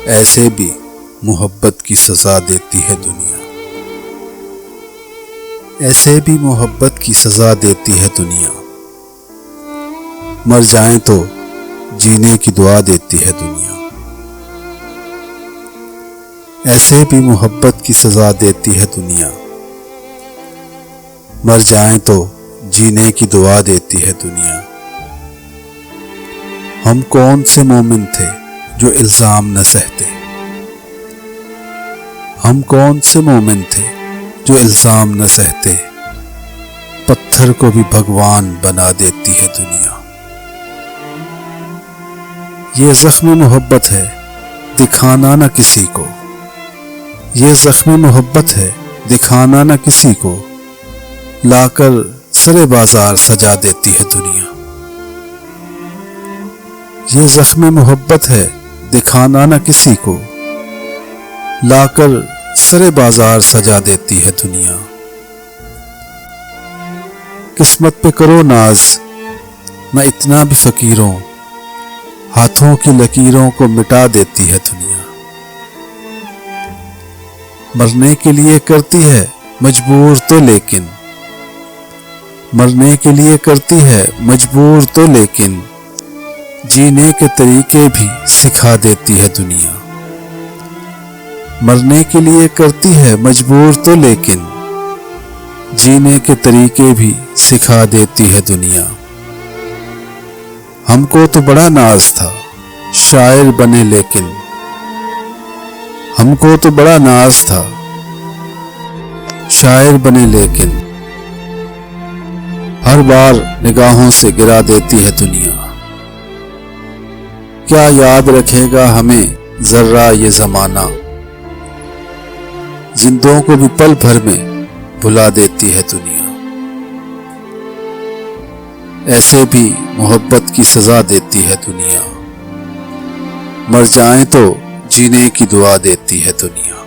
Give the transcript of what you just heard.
ایسے بھی محبت کی سزا دیتی ہے دنیا، ایسے بھی محبت کی سزا دیتی ہے دنیا، مر جائیں تو جینے کی دعا دیتی ہے دنیا، ایسے بھی محبت کی سزا دیتی ہے دنیا، مر جائیں تو جینے کی دعا دیتی ہے دنیا۔ ہم کون سے مومن تھے جو الزام نہ سہتے، ہم کون سے مومن تھے جو الزام نہ سہتے، پتھر کو بھی بھگوان بنا دیتی ہے دنیا۔ یہ زخم محبت ہے دکھانا نہ کسی کو، یہ زخم محبت ہے دکھانا نہ کسی کو، لا کر سرے بازار سجا دیتی ہے دنیا۔ یہ زخم محبت ہے دکھانا نہ کسی کو، لا کر سرے بازار سجا دیتی ہے دنیا۔ قسمت پہ کرو ناز نہ اتنا بھی فقیروں، ہاتھوں کی لکیروں کو مٹا دیتی ہے دنیا۔ مرنے کے لیے کرتی ہے مجبور تو لیکن، مرنے کے لیے کرتی ہے مجبور تو لیکن، جینے کے طریقے بھی سکھا دیتی ہے دنیا۔ مرنے کے لیے کرتی ہے مجبور تو لیکن، جینے کے طریقے بھی سکھا دیتی ہے دنیا۔ ہم کو تو بڑا ناز تھا شاعر بنے لیکن، ہم کو تو بڑا ناز تھا شاعر بنے لیکن، ہر بار نگاہوں سے گرا دیتی ہے دنیا۔ کیا یاد رکھے گا ہمیں ذرہ یہ زمانہ، زندوں کو بھی پل بھر میں بھلا دیتی ہے دنیا۔ ایسے بھی محبت کی سزا دیتی ہے دنیا، مر جائیں تو جینے کی دعا دیتی ہے دنیا۔